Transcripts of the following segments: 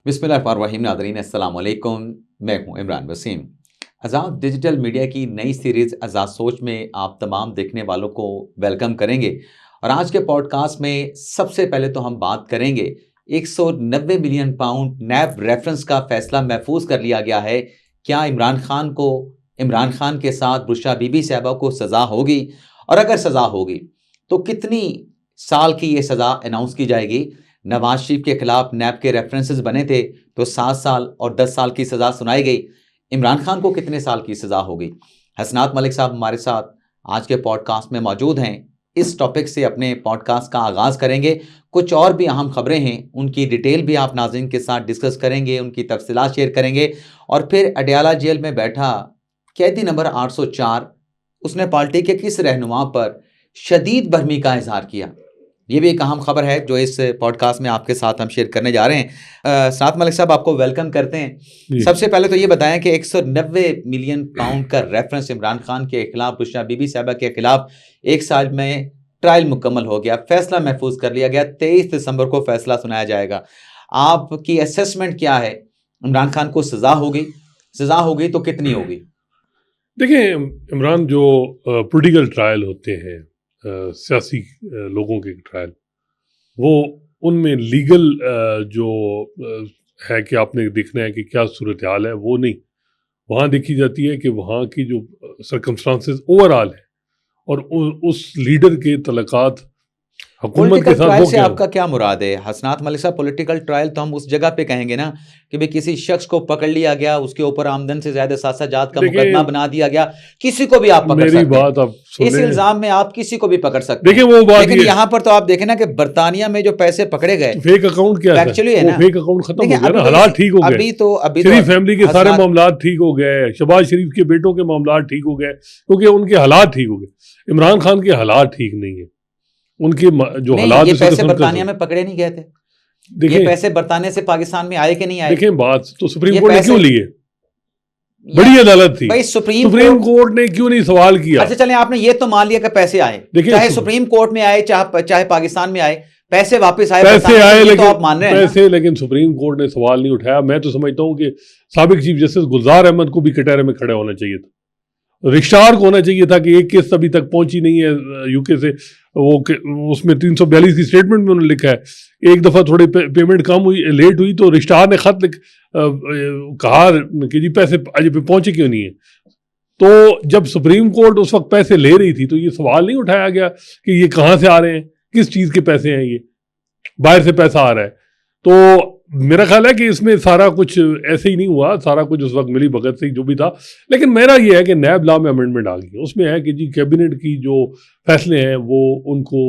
بسم اللہ الرحمن الرحیم. ناظرین السلام علیکم. میں ہوں عمران وسیم. آزاد ڈیجیٹل میڈیا کی نئی سیریز آزاد سوچ میں آپ تمام دیکھنے والوں کو ویلکم کریں گے. اور آج کے پوڈ کاسٹ میں سب سے پہلے تو ہم بات کریں گے 190 ملین پاؤنڈ نیب ریفرنس کا فیصلہ محفوظ کر لیا گیا ہے. کیا عمران خان کے ساتھ بشرا بی بی صاحبہ کو سزا ہوگی؟ اور اگر سزا ہوگی تو کتنی سال کی یہ سزا اناؤنس کی جائے گی؟ نواز شریف کے خلاف نیب کے ریفرنسز بنے تھے تو 7 سال اور 10 سال کی سزا سنائی گئی. عمران خان کو کتنے سال کی سزا ہوگی؟ حسنات ملک صاحب ہمارے ساتھ آج کے پوڈ کاسٹ میں موجود ہیں. اس ٹاپک سے اپنے پوڈ کاسٹ کا آغاز کریں گے. کچھ اور بھی اہم خبریں ہیں، ان کی ڈیٹیل بھی آپ ناظرین کے ساتھ ڈسکس کریں گے، ان کی تفصیلات شیئر کریں گے. اور پھر اڈیالہ جیل میں بیٹھا قیدی نمبر 804، اس نے پارٹی کے کس رہنما پر شدید برہمی کا اظہار کیا؟ یہ بھی ایک اہم خبر ہے جو اس پوڈ کاسٹ میں آپ کے ساتھ ہم شیئر کرنے جا رہے ہیں. حسنات ملک صاحب، آپ کو ویلکم کرتے ہیں. سب سے پہلے تو یہ بتائیں کہ 190 ملین پاؤنڈ کا ریفرنس عمران خان کے خلاف بشرا بی بی صاحبہ کے خلاف 1 سال میں ٹرائل مکمل ہو گیا، فیصلہ محفوظ کر لیا گیا. 23 دسمبر کو فیصلہ سنایا جائے گا. آپ کی اسیسمنٹ کیا ہے؟ عمران خان کو سزا ہوگی تو کتنی ہوگی؟ دیکھیں، عمران جو پولیٹیکل ٹرائل ہوتے ہیں، سیاسی لوگوں کے ٹرائل، وہ ان میں لیگل جو ہے کہ آپ نے دیکھنا ہے کہ کیا صورتحال ہے، وہ نہیں. وہاں دیکھی جاتی ہے کہ وہاں کی جو سرکمسٹانسز اوور آل ہے اور اس لیڈر کے تعلقات حکومت کے ساتھ. ٹرائل سے آپ کا کیا مراد ہے حسنات ملک صاحب؟ پولیٹیکل ٹرائل تو ہم اس جگہ پہ کہیں گے نا کہ بھئی کسی شخص کو پکڑ لیا گیا، اس کے اوپر آمدن سے زیادہ سازشات جات کا مقدمہ بنا دیا گیا. کسی کو بھی آپ پکڑ سکتے ہیں، اس الزام میں آپ کسی کو بھی پکڑ سکتے ہیں. لیکن یہاں پر تو آپ دیکھیں نا کہ برطانیہ میں جو پیسے پکڑے گئے، فیک اکاؤنٹ کیا ہے، فیک اکاؤنٹ ختم ہو گیا نا، حالات ٹھیک ہو گئے. شریف فیملی کے سارے معاملات ٹھیک ہو گئے، شہباز شریف کے بیٹوں کے معاملات ٹھیک ہو گئے کیونکہ ان کے حالات ٹھیک ہو گئے. عمران خان کے حالات ٹھیک نہیں ہیں. ان کے جو حالات، یہ پیسے برطانیہ میں پکڑے نہیں گئے تھے، یہ پیسے برطانیہ سے پاکستان میں آئے کہ نہیں آئے؟ دیکھیں، بات تو سپریم کورٹ نے کیوں لی ہے؟ بڑی عدالت تھی، سپریم کورٹ نے کیوں نہیں سوال کیا؟ اچھا چلیں، آپ نے یہ تو مان لیا کہ پیسے آئے، چاہے سپریم کورٹ میں آئے چاہے پاکستان میں آئے، پیسے واپس آئے، پیسے لیکن سپریم کورٹ نے سوال نہیں اٹھایا. میں تو سمجھتا ہوں کہ سابق چیف جسٹس گلزار احمد کو بھی کٹہرے میں کھڑے ہونا چاہیے تھا. رجسٹرار کو ہونا چاہیے تھا کہ ایک کیس ابھی تک پہنچی نہیں ہے یو کے سے. وہ اس میں 342 کی اسٹیٹمنٹ میں انہوں نے لکھا ہے ایک دفعہ تھوڑی پیمنٹ کم ہوئی، لیٹ ہوئی، تو رجسٹرار نے خط کہا کہ جی پیسے اجے پہ پہنچے کیوں نہیں ہیں. تو جب سپریم کورٹ اس وقت پیسے لے رہی تھی تو یہ سوال نہیں اٹھایا گیا کہ یہ کہاں سے آ رہے ہیں، کس چیز کے پیسے ہیں، یہ باہر سے پیسہ آ رہا ہے. تو میرا خیال ہے کہ اس میں سارا کچھ ایسے ہی نہیں ہوا، سارا کچھ اس وقت ملی بھگت سے جو بھی تھا. لیکن میرا یہ ہے کہ نیب لا میں امینڈمنٹ آ گئی، اس میں ہے کہ جی کیبنٹ کی جو فیصلے ہیں وہ ان کو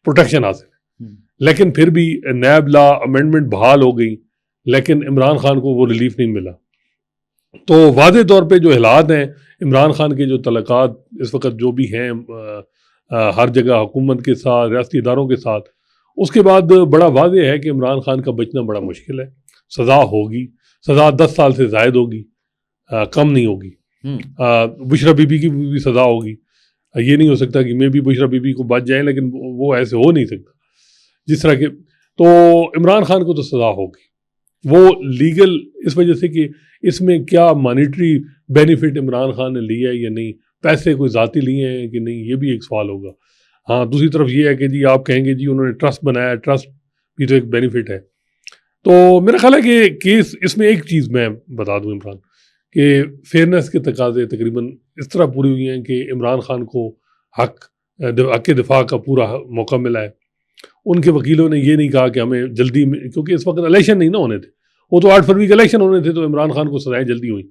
پروٹیکشن حاصل ہے. لیکن پھر بھی نیب لا امینڈمنٹ بحال ہو گئی، لیکن عمران خان کو وہ ریلیف نہیں ملا. تو واضح طور پہ جو حالات ہیں، عمران خان کے جو تعلقات اس وقت جو بھی ہیں ہر جگہ حکومت کے ساتھ، ریاستی اداروں کے ساتھ، اس کے بعد بڑا واضح ہے کہ عمران خان کا بچنا بڑا مشکل ہے. سزا ہوگی، سزا 10 سال سے زائد ہوگی، کم نہیں ہوگی. بشرا بی بی کی بھی سزا ہوگی. یہ نہیں ہو سکتا کہ میں بھی بشرا بی بی کو بچ جائیں، لیکن وہ ایسے ہو نہیں سکتا جس طرح کے. تو عمران خان کو تو سزا ہوگی، وہ لیگل اس وجہ سے کہ اس میں کیا مانیٹری بینیفٹ عمران خان نے لیا ہے یا نہیں، پیسے کوئی ذاتی لیے ہیں کہ نہیں، یہ بھی ایک سوال ہوگا. ہاں، دوسری طرف یہ ہے کہ جی آپ کہیں گے جی انہوں نے ٹرسٹ بنایا، ٹرسٹ بھی تو ایک بینیفٹ ہے. تو میرا خیال ہے کہ کیس اس میں ایک چیز میں بتا دوں عمران، کہ فیئرنیس کے تقاضے تقریباً اس طرح پوری ہوئی ہیں کہ عمران خان کو حق دفاع کا پورا موقع ملا ہے. ان کے وکیلوں نے یہ نہیں کہا کہ ہمیں جلدی میں، کیونکہ اس وقت الیکشن نہیں نہ ہونے تھے، وہ تو 8 فروری کے الیکشن ہونے تھے، تو عمران خان کو سزائیں جلدی ہوئیں.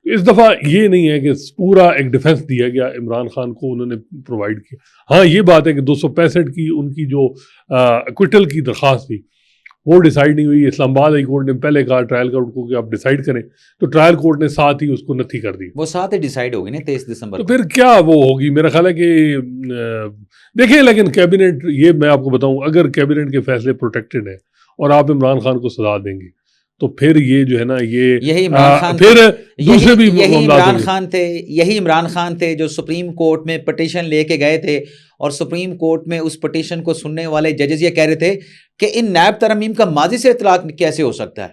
اس دفعہ یہ نہیں ہے کہ پورا ایک ڈیفنس دیا گیا عمران خان کو، انہوں نے پرووائڈ کیا. ہاں یہ بات ہے کہ 265 کی ان کی جو اکوٹل کی درخواست تھی وہ ڈیسائیڈ نہیں ہوئی. اسلام آباد ہائی کورٹ نے پہلے کہا ٹرائل کورٹ کو کہ آپ ڈیسائیڈ کریں، تو ٹرائل کورٹ نے ساتھ ہی اس کو نتھی کر دی. وہ ساتھ ہی ڈیسائیڈ ہوگی نا 23 دسمبر. تو پھر کیا وہ ہوگی؟ میرا خیال ہے کہ دیکھیں، لیکن کیبنٹ، یہ میں آپ کو بتاؤں، اگر کیبنٹ کے فیصلے پروٹیکٹڈ ہیں اور آپ عمران خان کو سزا دیں گے تو پھر یہ جو ہے نا، یہی عمران خان پھر دوسرے بھی یہی عمران خان تھے جو سپریم کورٹ میں پٹیشن لے کے گئے تھے، اور سپریم کورٹ میں اس پٹیشن کو سننے والے ججز یہ کہہ رہے تھے کہ ان نیب ترمیم کا ماضی سے اطلاق کیسے ہو سکتا ہے.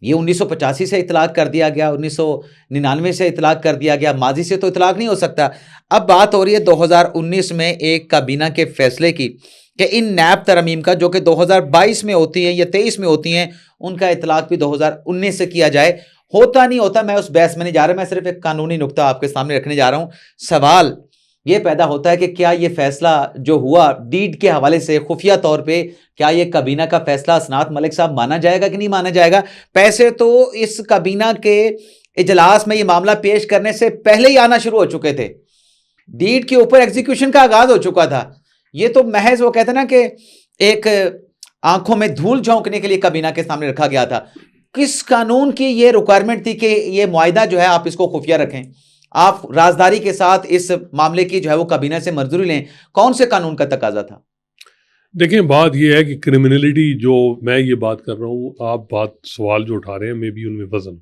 یہ 1985 سے اطلاق کر دیا گیا, 1999 سے اطلاق کر دیا گیا, ماضی سے تو اطلاق نہیں ہو سکتا. اب بات ہو رہی ہے 2019 میں ایک کابینہ کے فیصلے کی کہ ان نیب ترامیم کا جو کہ 2022 میں ہوتی ہیں یا 23 میں ہوتی ہیں, ان کا اطلاق بھی 2019 سے کیا جائے. ہوتا نہیں ہوتا, میں اس بحث میں نہیں جا رہا, میں صرف ایک قانونی نقطہ آپ کے سامنے رکھنے جا رہا ہوں. سوال یہ پیدا ہوتا ہے کہ کیا یہ فیصلہ جو ہوا ڈیڈ کے حوالے سے خفیہ طور پہ, کیا یہ کابینہ کا فیصلہ اسناد ملک صاحب مانا جائے گا کہ نہیں مانا جائے گا؟ پیسے تو اس کابینہ کے اجلاس میں یہ معاملہ پیش کرنے سے پہلے ہی آنا شروع ہو چکے تھے. ڈیڈ کے اوپر ایگزیکیوشن کا آغاز ہو چکا تھا. یہ تو محض وہ کہتے ہیں نا کہ ایک آنکھوں میں دھول جھونکنے کے لیے کابینہ کے سامنے رکھا گیا تھا. کس قانون کی یہ ریکوائرمنٹ تھی کہ یہ معاہدہ جو ہے آپ اس کو خفیہ رکھیں, آپ رازداری کے ساتھ اس معاملے کی جو ہے وہ کابینہ سے منظوری لیں؟ کون سے قانون کا تقاضا تھا؟ دیکھیں بات یہ ہے کہ کرمنلٹی جو میں یہ بات کر رہا ہوں, آپ سوال جو اٹھا رہے ہیں میں بھی ان میں وزن,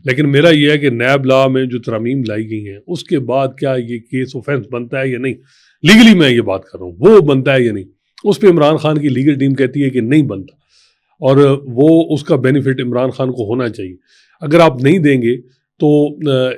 لیکن میرا یہ ہے کہ نیب لا میں جو ترامیم لائی گئی ہیں اس کے بعد کیا یہ کیس اوفینس بنتا ہے یا نہیں, لیگلی میں یہ بات کر رہا ہوں, وہ بنتا ہے یا نہیں. اس پہ عمران خان کی لیگل ٹیم کہتی ہے کہ نہیں بنتا, اور وہ اس کا بینیفٹ عمران خان کو ہونا چاہیے. اگر آپ نہیں دیں گے تو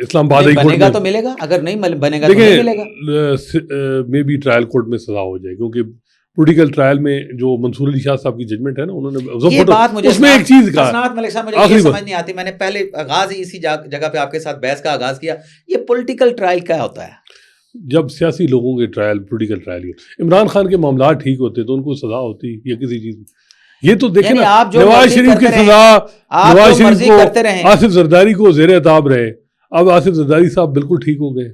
اسلام آباد ہائی کورٹ میں تو ملے گا, اگر نہیں بنے گا تو نہیں ملے گا. میں بھی ٹرائل کورٹ میں سزا ہو جائے, کیونکہ پولیٹیکل ٹرائل میں جو منصور علی شاہ صاحب کی ججمنٹ ہے نا, انہوں نے یہ بات مجھے اس میں ایک چیز کہا, اسناد ملک صاحب مجھے یہ سمجھ نہیں آتی. میں نے پہلے آغاز ہی اسی جگہ پہ آپ کے ساتھ بحث کا آغاز کیا. یہ پولیٹیکل ٹرائل کیا ہوتا ہے؟ جب سیاسی لوگوں کے ٹرائل پولیٹیکل ٹرائل ہو, عمران خان کے معاملات ٹھیک ہوتے تو ان کو سزا ہوتی یا کسی چیز میں. یہ تو دیکھیں نا, نواز شریف کی سزا, نواز شریف کو, آصف زرداری کو زیر عتاب رہے, اب آصف زرداری صاحب بالکل ٹھیک ہو گئے.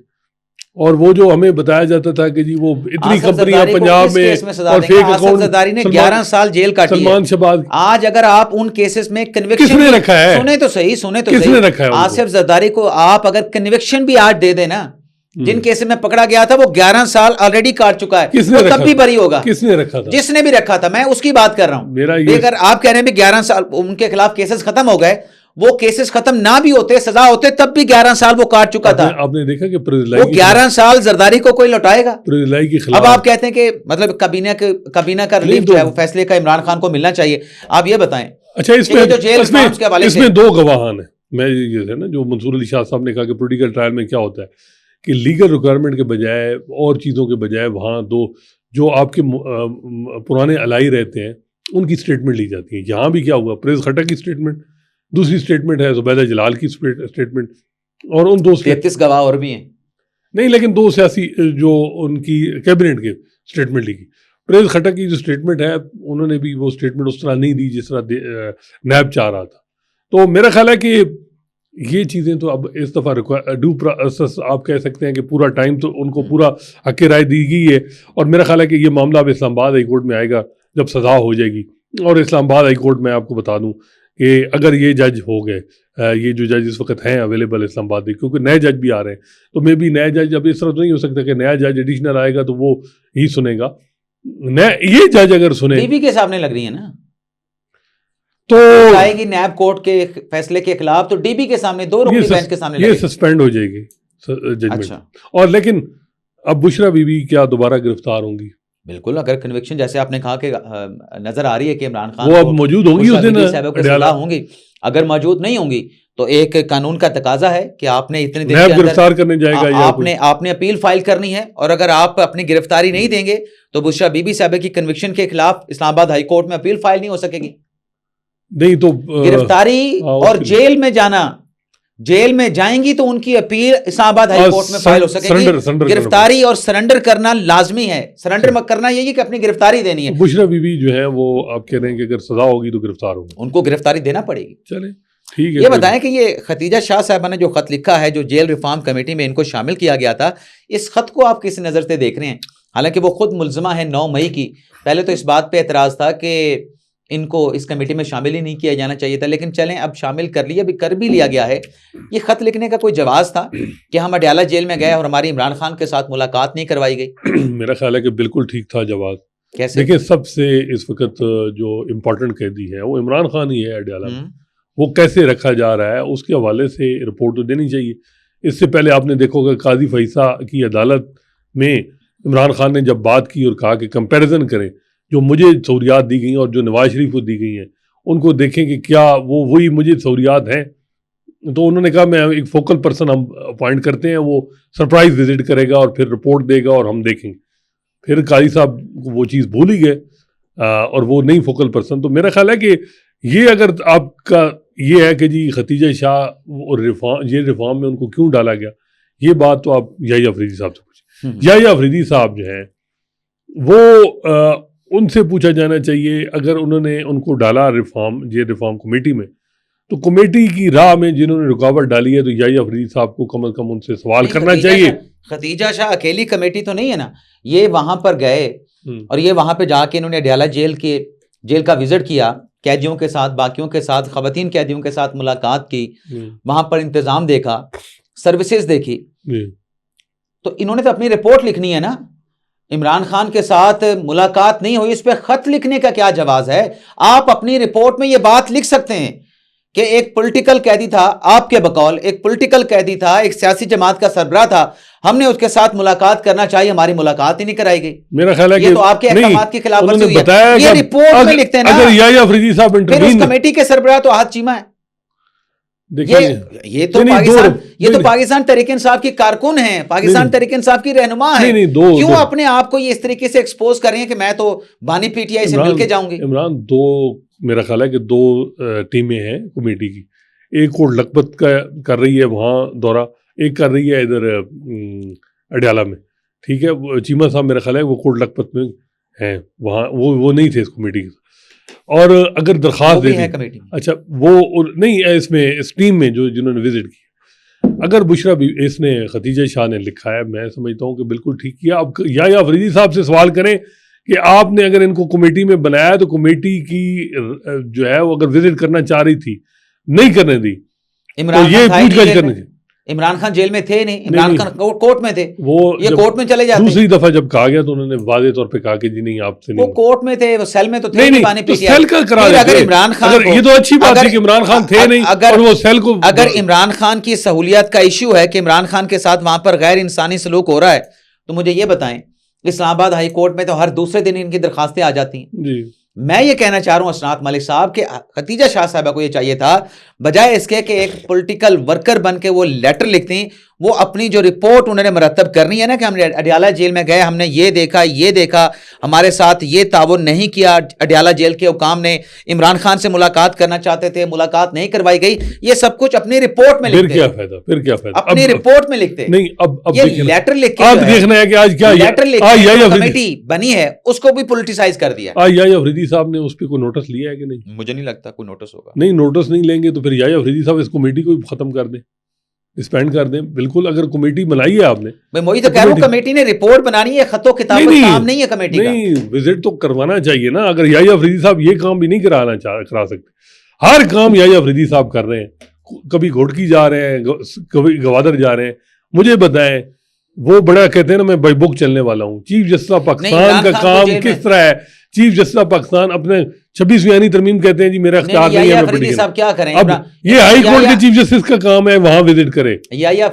اور وہ جو ہمیں بتایا جاتا تھا کہ جی وہ اتنی کمپنیاں پنجاب میں اور فیک اکاؤنٹ, زرداری نے 11 سال جیل کاٹی ہے. سلمان شہباز, آج اگر آپ ان کیسز میں کنوکشن کس نے رکھا ہے, سنیں تو صحیح, کس نے رکھا ہے آصف زرداری کو آپ اگر کنوکشن بھی آج دے دیں نا, جن کیسز میں پکڑا گیا تھا وہ 11 سال آلریڈی کاٹ چکا ہے, وہ تب بھی بری ہوگا. کس نے رکھا تھا؟ جس نے بھی رکھا تھا, میں اس کی بات کر رہا ہوں. اگر آپ کہہ رہے ہیں 11 سال ان کے خلاف کیسز ختم ہو گئے, وہ کیسز ختم نہ بھی ہوتے, سزا ہوتے, تب بھی 11 سال وہ کاٹ چکا تھا. آپ نے دیکھا کہ وہ 11 سال زرداری کو کوئی لوٹائے گا؟ اب آپ کہتے ہیں کہ مطلب کابینہ کا ریلیف جو ہے وہ فیصلے کا عمران خان کو ملنا چاہیے. آپ یہ بتائیں. اچھا, اس میں 2 گواہان ہیں. میں یہ ہے نا جو منصور علی شاہ صاحب نے کہا کہ پولیٹیکل ٹرائل میں کیا ہوتا ہے کہ لیگل ریکوائرمنٹ کے بجائے اور چیزوں کے بجائے وہاں جو آپ کے پرانے الائی رہتے ہیں ان کی سٹیٹمنٹ لی جاتی ہے. یہاں بھی کیا ہوا, پریز خٹک کی سٹیٹمنٹ, دوسری سٹیٹمنٹ ہے زبیدہ جلال کی سٹیٹمنٹ, اور ان 33 گواہ اور بھی ہیں نہیں, لیکن 2 سیاسی جو ان کی کیبنٹ کے سٹیٹمنٹ لی گئی. پریز خٹک کی جو سٹیٹمنٹ ہے انہوں نے بھی وہ سٹیٹمنٹ اس طرح نہیں دی جس طرح نیب چاہ رہا تھا. تو میرا خیال ہے کہ یہ چیزیں تو اب اس دفعہ ڈیو پروسیس آپ کہہ سکتے ہیں کہ پورا ٹائم تو ان کو پورا حق رائے دی گئی ہے, اور میرا خیال ہے کہ یہ معاملہ اب اسلام آباد ہائی کورٹ میں آئے گا جب سزا ہو جائے گی. اور اسلام آباد ہائی کورٹ میں آپ کو بتا دوں کہ اگر یہ جج ہو گئے, یہ جو جج اس وقت ہیں اویلیبل اسلام آباد میں, کیونکہ نئے جج بھی آ رہے ہیں, تو میں بھی نئے جج اب اس طرح تو نہیں ہو سکتا کہ نیا جج ایڈیشنل آئے گا تو وہ ہی سنے گا. یہ جج اگر سنے بی بی کے سامنے لگ رہی ہے نا, تو آئے گی نیب کورٹ کے فیصلے کے خلاف, تو ڈی بی کے سامنے, 2 رکنی بینچ کے سامنے یہ سسپینڈ ہو جائے گی ججمنٹ. اور لیکن اب بشرا بی بی کیا دوبارہ گرفتار ہوں گی؟ بالکل, اگر کنوکشن جیسے آپ نے کہا کہ نظر آ رہی ہے کہ عمران خان وہ اب موجود ہوں گی اس دن, سزا ہوں گی. اگر موجود نہیں ہوں گی تو ایک قانون کا تقاضا ہے کہ آپ نے اتنے دن کے اندر گرفتار کرنے جائے گا, آپ نے اپیل فائل کرنی ہے, اور اگر آپ اپنی گرفتاری نہیں دیں گے تو بشرا بی بی صاحبہ کی کنوکشن کے خلاف اسلام آباد ہائی کورٹ میں اپیل فائل نہیں ہو سکے گی. نہیں تو گرفتاری اور جیل میں جانا, جیل میں جائیں گی تو ان کی اپیل اسلام آباد ہائی کورٹ میں فائل ہو سکے گی. گرفتاری اور سرنڈر کرنا لازمی ہے. سرنڈر کرنا یہ کہ اپنی گرفتاری دینی ہے. بشرا بی بی جو ہے وہ آپ کہہ رہے ہیں کہ اگر سزا ہوگی تو گرفتار ہوگی, ان کو گرفتاری دینا پڑے گی. چلیں ٹھیک ہے. یہ بتائیں کہ یہ ختیجہ شاہ صاحبہ نے جو خط لکھا ہے, جو جیل ریفارم کمیٹی میں ان کو شامل کیا گیا تھا, اس خط کو آپ کس نظر سے دیکھ رہے ہیں؟ حالانکہ وہ خود ملزمہ ہے 9 مئی کی. پہلے تو اس بات پہ اعتراض تھا کہ ان کو اس کمیٹی میں شامل ہی نہیں کیا جانا چاہیے تھا, لیکن چلیں اب شامل کر بھی لیا گیا ہے. یہ خط لکھنے کا کوئی جواز تھا کہ ہم اڈیالہ جیل میں گئے اور ہماری عمران خان کے ساتھ ملاقات نہیں کروائی گئی؟ میرا خیال ہے کہ بالکل ٹھیک تھا جواز. کیسے؟ دیکھیں, سب سے اس وقت جو امپورٹنٹ قیدی ہے وہ عمران خان ہی ہے اڈیالہ میں. وہ کیسے رکھا جا رہا ہے اس کے حوالے سے رپورٹ تو دینی چاہیے. اس سے پہلے آپ نے دیکھو کہ قاضی فیصہ کی عدالت میں عمران خان نے جب بات کی اور کہا کہ کمپیریزن کریں جو مجھے سہولیات دی گئی ہیں اور جو نواز شریف کو دی گئی ہیں, ان کو دیکھیں کہ کیا وہ وہی مجھے سہولیات ہیں. تو انہوں نے کہا میں ایک فوکل پرسن ہم اپوائنٹ کرتے ہیں, وہ سرپرائز وزٹ کرے گا اور پھر رپورٹ دے گا اور ہم دیکھیں گے. پھر قاری صاحب وہ چیز بھول ہی گئے اور وہ نہیں فوکل پرسن. تو میرا خیال ہے کہ یہ اگر آپ کا یہ ہے کہ جی ختیجہ شاہ اور ریفارم میں ان کو کیوں ڈالا گیا, یہ بات تو آپ یحییٰ آفریدی صاحب سے پوچھیں. یحییٰ آفریدی صاحب جو ہیں وہ ان سے پوچھا جانا چاہیے اگر انہوں نے ان کو ڈالا ریفارم کمیٹی میں, تو کمیٹی کی راہ میں جنہوں نے رکاوٹ ڈالی ہے تو یحییٰ آفریدی صاحب کو کم از کم ان سے سوال کرنا چاہیے. ختیجہ شاہ اکیلی کمیٹی تو نہیں ہے نا, یہ وہاں پر گئے اور یہ وہاں پہ جا کے انہوں نے اڈیالہ جیل کا وزٹ کیا, قیدیوں کے ساتھ, باقیوں کے ساتھ, خواتین قیدیوں کے ساتھ ملاقات کی, وہاں پر انتظام دیکھا, سروسز دیکھی. تو انہوں نے تو اپنی رپورٹ لکھنی ہے نا. عمران خان کے ساتھ ملاقات نہیں ہوئی, اس پہ خط لکھنے کا کیا جواز ہے؟ آپ اپنی رپورٹ میں یہ بات لکھ سکتے ہیں کہ ایک پولیٹیکل قیدی تھا, آپ کے بقول ایک پولیٹیکل قیدی تھا, ایک سیاسی جماعت کا سربراہ تھا, ہم نے اس کے ساتھ ملاقات کرنا چاہیے, ہماری ملاقات ہی نہیں کرائی گئی. میرا خیال ہے یہ تو آپ کے احکامات کی خلاف ورزی ہوئی ہے. یہ رپورٹ میں لکھتے ہیں نا. اگر یحییٰ آفریدی صاحب پھر اس کمیٹی کے سربراہ تو احد چیمہ ہے. یہ تو پاکستان تحریک انصاف کی کارکن ہیں, پاکستان تحریک انصاف کی رہنما ہے. کیوں اپنے آپ کو یہ اس طریقے سے ایکسپوز کر رہے ہیں کہ میں تو بانی پی ٹی آئی سے مل کے جاؤں گی؟ عمران, میرا خیال ہے کہ 2 ٹیمیں ہیں کمیٹی کی. ایک کوٹ لکھپت کا کر رہی ہے وہاں دورہ, ایک کر رہی ہے ادھر اڈیالہ میں. ٹھیک ہے, چیمہ صاحب میرا خیال ہے وہ کوٹ لکھپت میں ہیں, وہاں وہ نہیں تھے اس کمیٹی کے. اور اگر درخواست دے دی, اچھا وہ نہیں اس میں اس ٹیم میں جنہوں نے وزٹ کی, اگر بشرا بھی اس نے ختیجہ شاہ نے لکھا ہے, میں سمجھتا ہوں کہ بالکل ٹھیک کیا. اب یحییٰ آفریدی صاحب سے سوال کریں کہ آپ نے اگر ان کو کمیٹی میں بنایا تو کمیٹی کی جو ہے وہ اگر وزٹ کرنا چاہ رہی تھی, نہیں کرنے دی, تو یہ پوچھ گچھ کرنی تھی. عمران خان جیل میں تھے نہیں, عمران خان کورٹ میں تھے, یہ کورٹ میں چلے جاتے. دوسری دفعہ جب کہا گیا تو انہوں نے واضح طور پہ کہا کہ جی نہیں آپ سے نہیں. وہ کورٹ میں تھے, وہ سیل میں تو تھے نہیں, تو سیل کا کرا دیتے. اگر عمران خان, یہ تو اچھی بات ہے کہ عمران خان تھے نہیں اور وہ سیل کو, اگر عمران خان کی سہولیت کا ایشو ہے کہ عمران خان کے ساتھ وہاں پر غیر انسانی سلوک ہو رہا ہے, تو مجھے یہ بتائیں, اسلام آباد ہائی کورٹ میں تو ہر دوسرے دن ان کی درخواستیں آ جاتی ہیں. جی میں یہ کہنا چاہ رہا ہوں اسناد ملک صاحب کہ ختیجہ شاہ صاحبہ کو یہ چاہیے تھا, بجائے اس کے کہ ایک پولیٹیکل ورکر بن کے وہ لیٹر لکھتی, وہ اپنی جو رپورٹ انہوں نے مرتب کرنی ہے نا کہ ہم اڈیالہ جیل میں گئے, ہم نے یہ دیکھا, ہمارے ساتھ یہ تعاون نہیں کیا, اڈیالہ جیل کے حکام نے عمران خان سے ملاقات کرنا چاہتے تھے, ملاقات نہیں کروائی گئی, یہ سب کچھ اپنی رپورٹ میں لکھتے. پھر کیا فائدہ اپنی رپورٹ میں لکھتے نہیں. اب یہ لیٹر لکھ کے آپ دیکھنا ہے کہ آج کیا لیٹر لکھ کے کمیٹی بنی ہے اس کو بھی پولیٹیسائز کر دیا. یحییٰ آفریدی صاحب نے اس پہ کوئی نوٹس لیا ہے کہ نہیں؟ مجھے نہیں لگتا کوئی نوٹس ہوگا. نہیں, نوٹس نہیں لیں گے تو پھر یحییٰ آفریدی صاحب اس کمیٹی کو ختم کر دیں, ڈسپینڈ کر دیں. بالکل, اگر کمیٹی بنائی ہے آپ نے, میں وہی تو کہہ رہا ہوں, کمیٹی نے رپورٹ بنانی ہے, خط و کتاب کا کام نہیں ہے کمیٹی کا. نہیں, وزٹ تو کروانا چاہیے نا. اگر یحییٰ آفریدی صاحب یہ کام بھی نہیں کرا سکتے, ہر کام یحییٰ آفریدی صاحب کر رہے ہیں, کبھی گھوٹکی جا رہے ہیں, کبھی گوادر جا رہے ہیں. مجھے بتائیں, وہ بڑا کہتے ہیں نا میں بائی بک چلنے والا ہوں. چیف جسٹس آف پاکستان کا کام کس طرح ہے؟ چیف جسٹس آف پاکستان اپنے 26ویں ترمیم کہتے ہیں جی میرا اختیار نہیں ہے. آفریدی صاحب کیا کریں؟ اب یہ ہائی کورٹ کے چیف جسٹس کا کام ہے وہاں وزٹ کرے.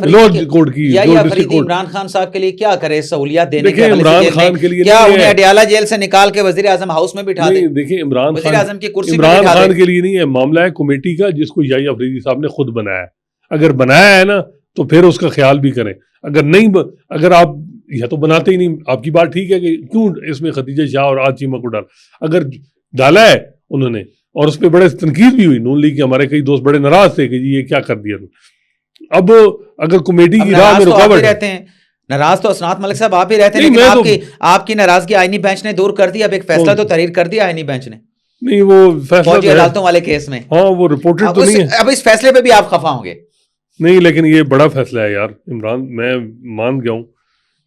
لوڈ کورٹ کی عمران خان صاحب کے لیے کیا کرے؟ سہولیات دینے کے عمران خان کے لیے کیا انہیں اڈیالہ جیل سے نکال کے وزیر اعظم ہاؤس میں بٹھا دیں؟ دیکھیں, وزیر اعظم کی کرسی عمران خان کے لیے نہیں ہے معاملہ, ہے کمیٹی کا جس کو یحییٰ آفریدی صاحب نے خود بنایا ہے. اگر بنایا ہے نا تو پھر اس کا خیال بھی کریں. اگر نہیں, اگر آپ یا تو بناتے ہی نہیں, آپ کی بات ٹھیک ہے کہ کیوں اس میں ختیجہ شاہ اور آج چیمہ کو ڈالا. اگر ڈالا ہے انہوں نے اور اس پہ بڑے تنقید بھی ہوئی, نون لیگ کے ہمارے کئی دوست بڑے ناراض تھے کہ جی یہ کیا کر دیا. اب اگر کمیٹی کی راہ میں رکاوٹ رہتے ہیں, ناراض تو اسناد ملک صاحب آپ ہی رہتے ہیں, لیکن آپ کی ناراضگی آئینی بینچ نے دور کر دی. اب ایک فیصلہ تو تحریر کر دیا آئینی بینچ نے. نہیں, وہ فیصلہ فوجی عدالتوں والے کیس میں, ہاں وہ رپورٹڈ تو نہیں ہے. اب اس فیصلے پہ بھی آپ خفا ہوں گے. نہیں, لیکن یہ بڑا فیصلہ ہے یار عمران, میں مان گیا ہوں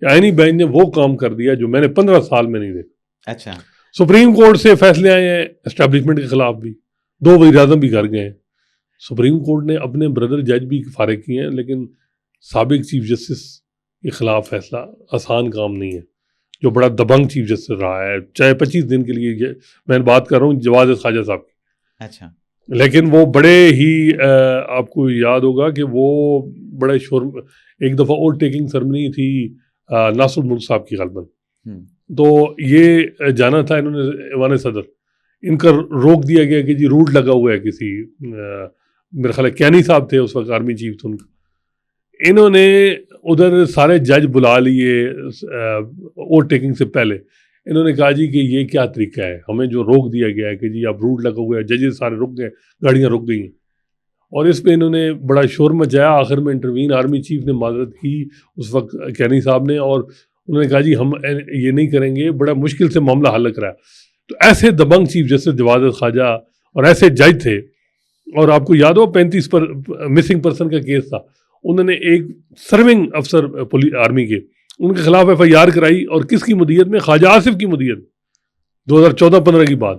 کہ آئینی بینچ نے وہ کام کر دیا جو میں نے 15 سال میں نہیں دیکھا. اچھا, سپریم کورٹ سے فیصلے آئے ہیں اسٹیبلشمنٹ کے خلاف بھی, 2 وزیر اعظم بھی کر گئے ہیں. سپریم کورٹ نے اپنے بردر جج بھی فارغ کیے ہیں, لیکن سابق چیف جسٹس کے خلاف فیصلہ آسان کام نہیں ہے, جو بڑا دبنگ چیف جسٹس رہا ہے, چاہے 25 دن کے لیے. میں بات کر رہا ہوں جواز خواجہ صاحب کی. اچھا, لیکن وہ بڑے ہی آپ کو یاد ہوگا کہ وہ بڑے ایک دفعہ اوور ٹیکنگ سرمنی تھی ناصر الملک صاحب کی غالباً, تو یہ جانا تھا انہوں نے ایوان صدر, ان کا روک دیا گیا کہ جی روٹ لگا ہوا ہے کسی میرے خیال ہے کینی صاحب تھے اس وقت آرمی چیف تھے ان کا. انہوں نے ادھر سارے جج بلا لیے اوور ٹیکنگ سے پہلے. انہوں نے کہا جی کہ یہ کیا طریقہ ہے, ہمیں جو روک دیا گیا ہے کہ جی اب روٹ لگا ہوا ہے, ججز سارے رک گئے, گاڑیاں رک گئی ہیں. اور اس پہ انہوں نے بڑا شور مچایا. آخر میں انٹروین آرمی چیف نے معذرت کی اس وقت کینی صاحب نے, اور انہوں نے کہا جی ہم یہ نہیں کریں گے, بڑا مشکل سے معاملہ حل کرایا. تو ایسے دبنگ چیف جسٹس جواز خواجہ اور ایسے جج تھے. اور آپ کو یاد ہو 35 پر مسنگ پرسن کا کیس تھا, انہوں نے ایک سرونگ افسر آرمی کے ان کے خلاف ایف آئی آر کرائی, اور کس کی مدیت میں؟ خواجہ آصف کی مدیت, 2014-15 کی بات.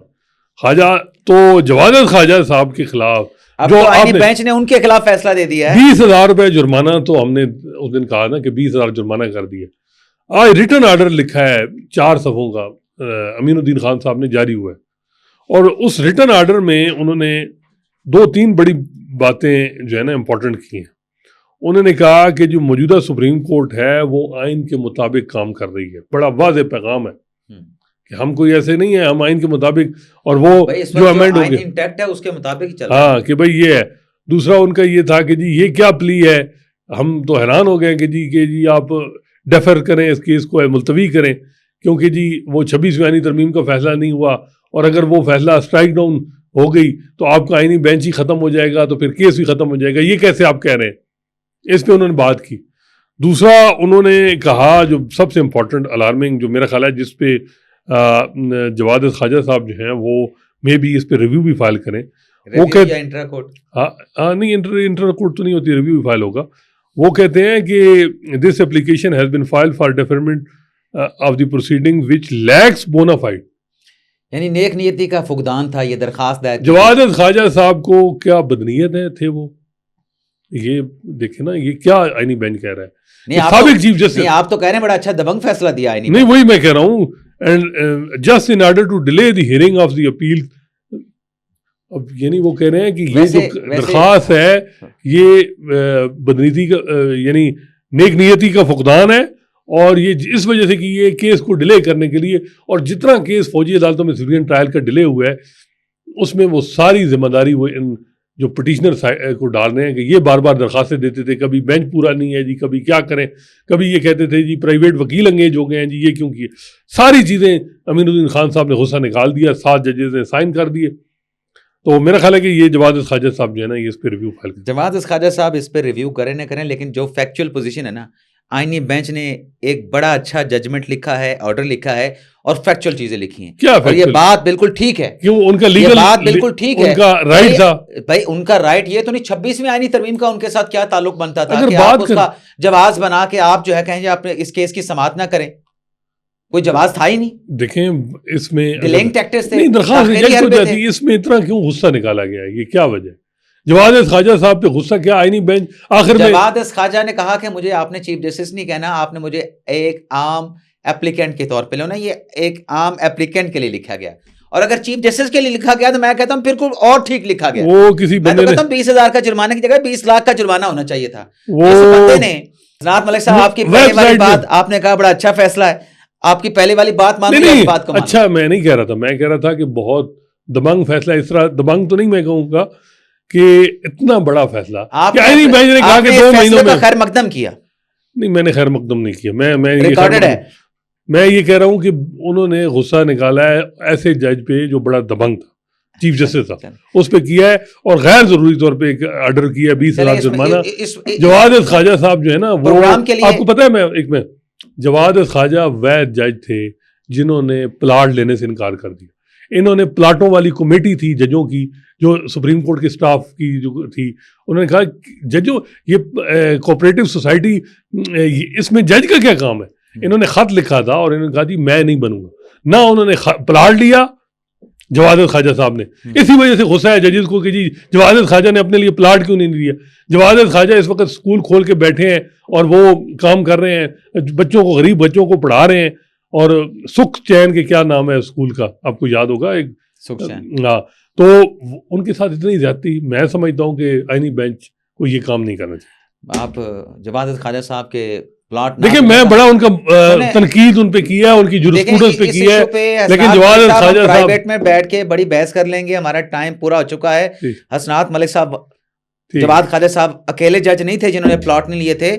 خواجہ تو جواز خواجہ صاحب کے خلاف جو آئینی بینچ نے ان کے خلاف فیصلہ دے دیا ہے 20,000 روپے جرمانہ, تو ہم نے اس دن کہا نا کہ 20,000 جرمانہ کر دیا. آج ریٹن آرڈر لکھا ہے 4 صفحوں کا, امین الدین خان صاحب نے جاری ہوا ہے, اور اس ریٹن آرڈر میں انہوں نے 2-3 بڑی باتیں جو ہے نا امپورٹنٹ کی ہیں. انہوں نے کہا کہ جو موجودہ سپریم کورٹ ہے وہ آئین کے مطابق کام کر رہی ہے. بڑا واضح پیغام ہے کہ ہم کوئی ایسے نہیں ہے, ہم آئین کے مطابق, اور وہ جو امینڈ ہو گئے انٹیکٹ ہے اس کے مطابق چل رہا ہے. ہاں کہ بھئی یہ ہے. دوسرا ان کا یہ تھا کہ جی یہ کیا پلی ہے, ہم تو حیران ہو گئے کہ جی آپ ڈیفر کریں اس کیس کو, ملتوی کریں, کیونکہ جی وہ 26ویں آئینی ترمیم کا فیصلہ نہیں ہوا, اور اگر وہ فیصلہ اسٹرائک ڈاؤن ہو گئی تو آپ کا آئینی بینچ ہی ختم ہو جائے گا, تو پھر کیس بھی ختم ہو جائے گا. یہ کیسے آپ کہہ رہے ہیں؟ اس پہ انہوں نے بات کی. دوسرا انہوں نے کہا جو سب سے امپورٹنٹ الارمنگ, جو میرا خیال ہے جس پہ جواز خواجہ صاحب جو ہیں وہ مے بی اس پہ ریویو بھی فائل کریں. وہ کہتے ہیں انٹرا کورٹ, نہیں انٹرا کورٹ تو نہیں ہوتی, ریویو بھی فائل ہوگا. وہ کہتے ہیں کہ this application has been filed for deferment of the proceeding which lacks bona fide, یعنی نیک نیتی کا فقدان تھا یہ درخواست دائر. جواز خواجہ صاحب کو کیا بدنیت ہے تھے وہ, یہ دیکھیں نا یہ کیا آئینی بینچ کہہ رہا ہے. سابق چیف جسٹس, آپ تو کہہ رہے ہیں بڑا اچھا دبنگ فیصلہ دیا آئینی, نہیں وہی میں کہہ رہا ہوں, and just in order to delay the hearing of the appeal. اب یعنی وہ کہہ رہے ہیں کہ یہ جو درخواست ہے یہ بدنیتی کا یعنی نیک نیتی کا فقدان ہے, اور یہ اس وجہ سے کہ یہ کیس کو ڈیلے کرنے کے لیے, اور جتنا کیس فوجی عدالتوں میں سویرین ٹرائل کا ڈیلے ہوا ہے اس میں وہ ساری ذمہ داری وہ ان جو پٹیشنر کو ڈال رہے ہیں کہ یہ بار بار درخواستیں دیتے تھے, کبھی بینچ پورا نہیں ہے جی, کبھی کیا کریں, کبھی یہ کہتے تھے جی پرائیویٹ وکیل انگیج ہو گئے ہیں جی, یہ کیوں کیے. ساری چیزیں امین الدین خان صاحب نے غصہ نکال دیا, 7 ججز نے سائن کر دیے. تو میرا خیال ہے کہ یہ جواز خواجہ صاحب جو ہے نا یہ اس پہ ریویو فائل کریں. جواز خواجہ صاحب اس پہ ریویو کریں نہ کریں, لیکن جو فیکچوئل پوزیشن ہے نا, آئینی بینچ نے ایک بڑا اچھا ججمنٹ لکھا ہے, آرڈر لکھا ہے, اور فیکچوئل چیزیں لکھی ہیں. کیا اور یہ بات بالکل ٹھیک ہے, کیوں ان کا لیگل بات بالکل ٹھیک ہے, ان کا رائٹ تھا بھائی, ان کا رائٹ. یہ تو نہیں 26ویں آئینی ترمیم کا ان کے ساتھ کیا تعلق بنتا تھا اگر کہ آپ اس کا جواز بنا کے آپ جو ہے کہیں آپ اس کیس کی سماعت نہ کریں. کوئی جواز تھا ہی نہیں. دیکھیں اس میں ڈیلنگ ٹیکٹس تھے, نہیں درخواست ریجیکٹ ہو جاتی, اس میں اتنا کیوں غصہ نکالا گیا ہے, یہ کیا وجہ ہے؟ جواز خواجہ صاحب پہ غصہ کیا؟ آئینی بینچ آخر میں جواز خواجہ نے کہا کہ مجھے آپ نے چیف جسٹس نہیں کہنا, آپ نے مجھے ایک عام اپلیکینٹ کے طور پہ لینا. یہ ایک عام اپلیکینٹ کے لیے لکھا گیا, اور اگر چیف جسٹس کے لیے لکھا گیا تو میں کہتا ہوں پھر کوئی اور ٹھیک لکھا گیا. وہ کسی میں تو کہتا ہوں 20,000 کا جرمانہ کی جگہ 20 لاکھ کا جرمانہ ہونا چاہیے تھا. اس بندے نے جناب ملک صاحب آپ کی پہلے والی بات آپ نے کہا بڑا اچھا فیصلہ ہے, آپ کی پہلے والی بات مان لی, بات کو اچھا میں نہیں کہہ رہا تھا, میں کہہ رہا تھا کہ بہت دبنگ فیصلہ, اس طرح دبنگ تو نہیں میں کہوں گا کہ اتنا بڑا فیصلہ کہ آئینی بینچ نے کہا کہ 2 مہینوں میں خیر مقدم کیا. نہیں میں نے خیر مقدم نہیں کیا, میں یہ کہہ رہا ہوں کہ انہوں نے غصہ نکالا ہے ایسے جج پہ جو بڑا دبنگ تھا, چیف جسٹس تھا, اس پہ کیا ہے, اور غیر ضروری طور پہ ایک آرڈر کیا 20,000 جرمانہ. جواز خواجہ صاحب جو ہے نا وہ آپ کو پتہ ہے, میں جواز خواجہ وید جج تھے جنہوں نے پلاٹ لینے سے انکار کر دیا. انہوں نے پلاٹوں والی کمیٹی تھی ججوں کی جو سپریم کورٹ کے سٹاف کی جو تھی, انہوں نے کہا ججوں یہ کوآپریٹو سوسائٹی اس میں جج کا کیا کام ہے. انہوں نے خط لکھا تھا اور انہوں نے کہا جی میں نہیں بنوں گا, نہ انہوں نے پلاٹ لیا جواز خواجہ صاحب نے. اسی وجہ سے غصہ ہے ججز کو کہ جی جواز خواجہ نے اپنے لیے پلاٹ کیوں نہیں دیا. جواز خواجہ اس وقت اسکول کھول کے بیٹھے ہیں اور وہ کام کر رہے ہیں, بچوں کو, غریب بچوں کو پڑھا رہے ہیں, اور سکھ چین کے کیا نام ہے اسکول کا آپ کو یاد ہوگا, ایک ہاں. تو ان کے ساتھ اتنی زیادتی, میں سمجھتا ہوں کہ آئینی بینچ کو یہ کام نہیں کرنا چاہیے. آپ جواز خواجہ صاحب کے پلاٹ دیکھیں میں بڑا ان کا تنقید ان پہ کیا ہے, ان کی جورسپروڈنس پہ کیا ہے, لیکن جواز خواجہ صاحب پرائیویٹ میں بیٹھ کے بڑی بحث کر لیں گے, ہمارا ٹائم پورا ہو چکا ہے. حسنات ملک صاحب, جواد خواجہ صاحب اکیلے جج نہیں تھے جنہوں نے پلاٹ نہیں لیے تھے,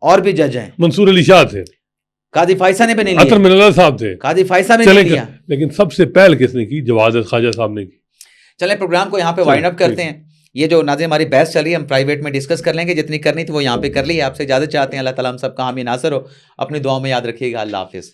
اور بھی جج ہیں. منصور علی شاہ تھے, قاضی فائسہ نے بھی نہیں لیا, عطر من اللہ صاحب تھے, قاضی فائسہ نے نہیں لیا, لیکن سب سے پہل کس نے کی؟ جواد خواجہ صاحب نے کی. چلیں پروگرام کو یہاں پہ وائنڈ اپ کرتے ہیں. یہ جو ناظرین ہماری بحث چل رہی ہے ہم پرائیویٹ میں ڈسکس کر لیں گے, جتنی کرنی تھی وہ یہاں پہ کر لی. آپ سے اجازت چاہتے ہیں, اللہ تعالیٰ ہم سب کا حامی ناصر ہو. اپنی دعاؤں میں یاد رکھیے گا. اللہ حافظ.